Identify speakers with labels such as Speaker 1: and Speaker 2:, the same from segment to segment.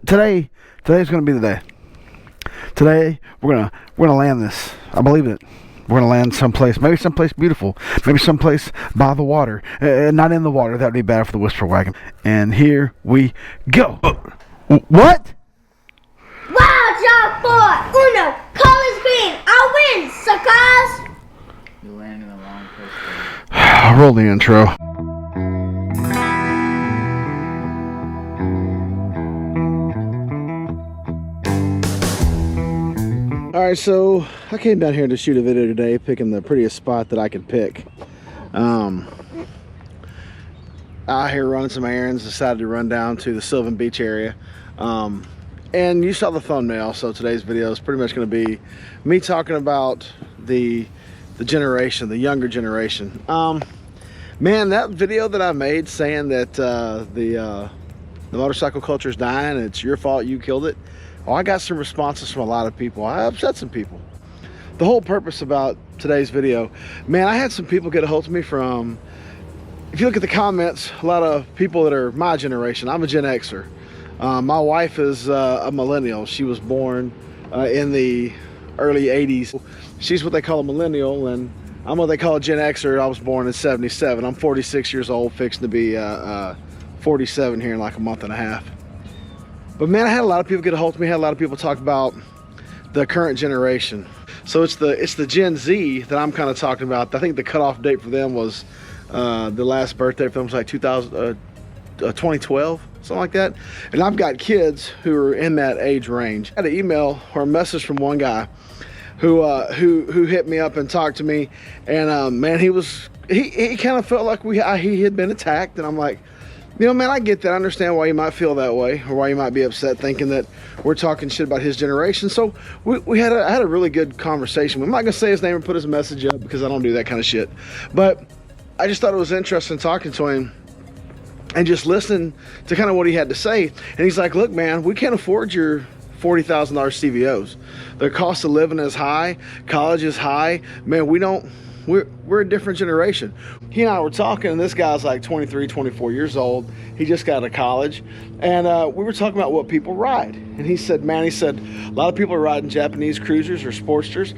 Speaker 1: Today's gonna be the day. Today we're gonna land this. I believe it. We're gonna land someplace, maybe someplace beautiful, maybe someplace by the water, not in the water. That'd be bad for the whisper wagon. And here we go. What?
Speaker 2: Wild Four, Uno, colors green. I win, suckers.
Speaker 3: You land in the wrong place.
Speaker 1: I'll roll the intro. Alright, so I came down here to shoot a video today, picking the prettiest spot that I could pick. Out here running some errands, decided to run down to the Sylvan Beach area. And you saw the thumbnail, so today's video is pretty much going to be me talking about the generation, the younger generation. Man, that video that I made saying that the motorcycle culture is dying and it's your fault, you killed it. Oh, I got some responses from a lot of people. I upset some people. The whole purpose about today's video, man, I had some people get a hold of me from, if you look at the comments, a lot of people that are my generation. I'm a Gen Xer. My wife is a millennial. She was born in the early 80s. She's what they call a millennial, and I'm what they call a Gen Xer. I was born in 77. I'm 46 years old, fixing to be 47 here in like a month and a half. But man, I had a lot of people get a hold of me. I had a lot of people talk about the current generation. So it's the Gen Z that I'm kind of talking about. I think the cutoff date for them was the last birthday for them was like 2012, something like that. And I've got kids who are in that age range. I had an email or a message from one guy who hit me up and talked to me, and man, he kind of felt like he had been attacked, and I'm like, you know, man, I get that. I understand why you might feel that way, or why you might be upset thinking that we're talking shit about his generation. So I had a really good conversation. I'm not gonna say his name or put his message up because I don't do that kind of shit. But I just thought it was interesting talking to him and just listening to kind of what he had to say. And he's like, look, man, we can't afford your $40,000 CVOs. The cost of living is high. College is high. Man, we're a different generation. He and I were talking, and this guy's like 23, 24 years old. He just got out of college. And we were talking about what people ride. And he said, man, a lot of people are riding Japanese cruisers or Sportsters.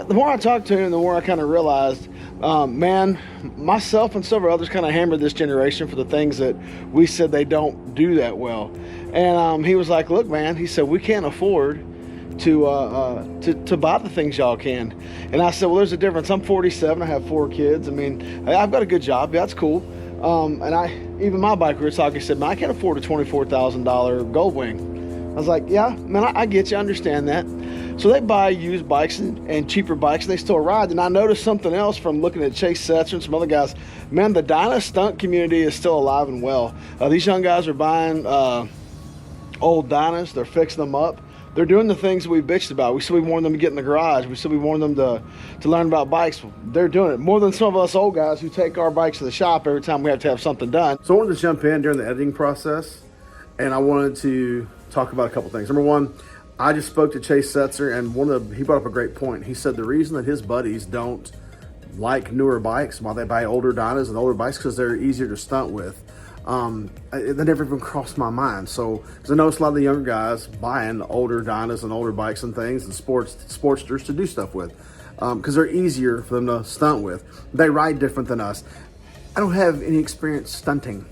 Speaker 1: The more I talked to him, the more I kind of realized, man, myself and several others kind of hammered this generation for the things that we said they don't do that well. And he was like, look, man, he said, we can't afford to buy the things y'all can. And I said, well, there's a difference. I'm 47. I have 4 kids. I mean, I've got a good job. Yeah, that's cool. And even my bike, we were talking, he said, man, I can't afford a $24,000 Goldwing. I was like, yeah, man, I get you. I understand that. So they buy used bikes and cheaper bikes, and they still ride. And I noticed something else from looking at Chase Setzer and some other guys. Man, the Dyna stunt community is still alive and well. These young guys are buying old Dynas. They're fixing them up. They're doing the things that we bitched about. We said we wanted them to get in the garage. We said we wanted them to learn about bikes. They're doing it more than some of us old guys who take our bikes to the shop every time we have to have something done. So I wanted to jump in during the editing process, and I wanted to talk about a couple things. Number one, I just spoke to Chase Setzer, and he brought up a great point. He said the reason that his buddies don't like newer bikes, why they buy older Dynas and older bikes, because they're easier to stunt with. That never even crossed my mind. So, because I noticed a lot of the younger guys buying older Dynas and older bikes and things and Sportsters to do stuff with, because they're easier for them to stunt with. They ride different than us. I don't have any experience stunting.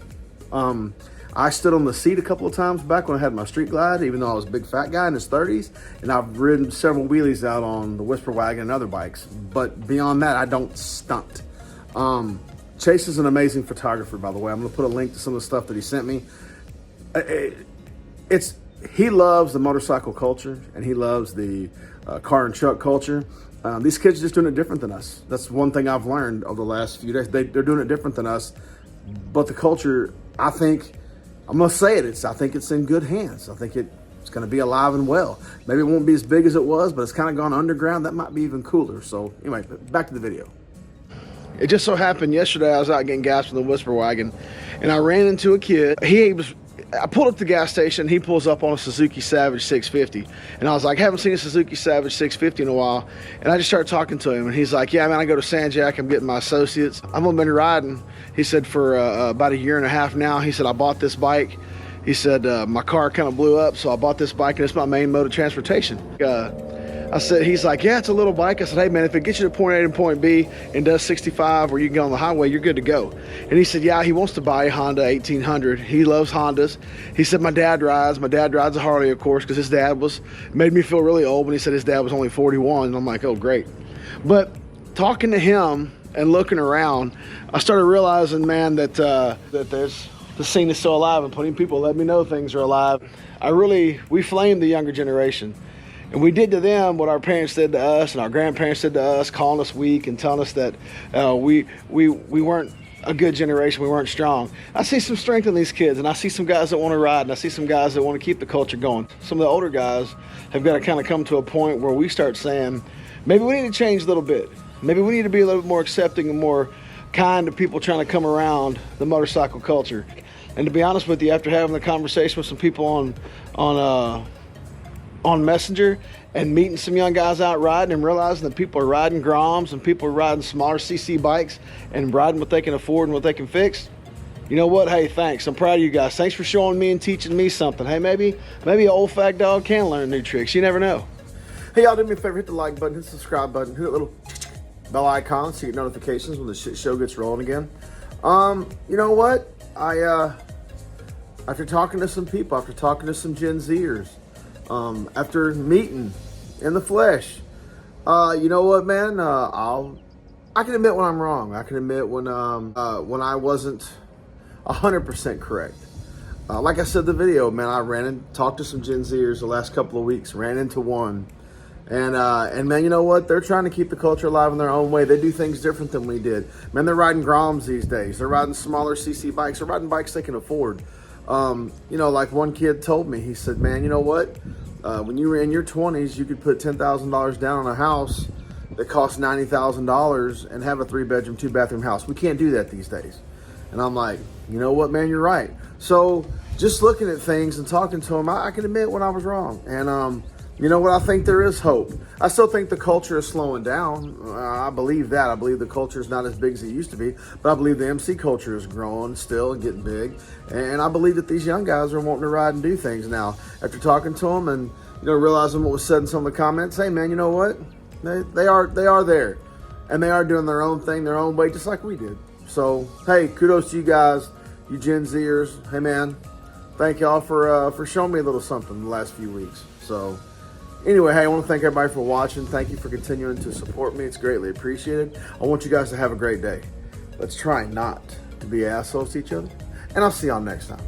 Speaker 1: I stood on the seat a couple of times back when I had my street glide, even though I was a big fat guy in his 30s, and I've ridden several wheelies out on the Whisper Wagon and other bikes. But beyond that, I don't stunt. Chase is an amazing photographer, by the way. I'm going to put a link to some of the stuff that he sent me. He loves the motorcycle culture, and he loves the car and truck culture. These kids are just doing it different than us. That's one thing I've learned over the last few days. They're doing it different than us. But the culture, I think, I'm going to say it, I think it's in good hands. I think it's going to be alive and well. Maybe it won't be as big as it was, but it's kind of gone underground. That might be even cooler. So anyway, back to the video. It just so happened yesterday I was out getting gas from the Whisper Wagon, and I ran into a kid. I pulled up to the gas station. He pulls up on a Suzuki Savage 650, and I was like, I haven't seen a Suzuki Savage 650 in a while. And I just started talking to him, and he's like, yeah, man, I go to San Jack. I'm getting my associates. I've only been riding, he said, for about a year and a half now. He said, I bought this bike He said, my car kind of blew up, so I bought this bike and it's my main mode of transportation. I said, he's like, yeah, it's a little bike. I said, hey man, if it gets you to point A and point B and does 65 where you can get on the highway, you're good to go. And he said, yeah, he wants to buy a Honda 1800. He loves Hondas. He said, my dad rides a Harley, of course, because his dad made me feel really old when he said his dad was only 41. And I'm like, oh, great. But talking to him and looking around, I started realizing, man, that the scene is still alive, and plenty of people let me know things are alive. We flamed the younger generation. And we did to them what our parents did to us and our grandparents did to us, calling us weak and telling us that we weren't a good generation, we weren't strong. I see some strength in these kids, and I see some guys that want to ride, and I see some guys that want to keep the culture going. Some of the older guys have got to kind of come to a point where we start saying, maybe we need to change a little bit. Maybe we need to be a little bit more accepting and more kind to people trying to come around the motorcycle culture. And to be honest with you, after having the conversation with some people on Messenger and meeting some young guys out riding and realizing that people are riding Groms and people are riding smaller CC bikes and riding what they can afford and what they can fix, you know what? Hey, thanks. I'm proud of you guys. Thanks for showing me and teaching me something. Hey, maybe an old fag dog can learn new tricks. You never know. Hey, y'all, do me a favor. Hit the like button, hit the subscribe button, hit that little bell icon so you get notifications when the shit show gets rolling again. You know what? After talking to some people, after talking to some Gen Zers, after meeting in the flesh, you know what, man? I can admit when I'm wrong. I can admit when I wasn't 100% correct. Like I said in the video, man, I ran and talked to some Gen Zers the last couple of weeks. Ran into one, and man, you know what? They're trying to keep the culture alive in their own way. They do things different than we did. Man, they're riding Groms these days. They're riding smaller CC bikes. They're riding bikes they can afford. You know, like one kid told me, he said, man, you know what? When you were in your 20s, you could put $10,000 down on a house that costs $90,000 and have a 3-bedroom, 2-bathroom house. We can't do that these days. And I'm like, you know what, man, you're right. So just looking at things and talking to him, I can admit when I was wrong. And you know what? I think there is hope. I still think the culture is slowing down. I believe that. I believe the culture is not as big as it used to be, but I believe the MC culture is growing still and getting big. And I believe that these young guys are wanting to ride and do things now. After talking to them and, you know, realizing what was said in some of the comments, hey man, you know what? They are there, and they are doing their own thing, their own way, just like we did. So hey, kudos to you guys, you Gen Zers. Hey man, thank y'all for showing me a little something the last few weeks. So anyway, hey, I want to thank everybody for watching. Thank you for continuing to support me. It's greatly appreciated. I want you guys to have a great day. Let's try not to be assholes to each other, and I'll see y'all next time.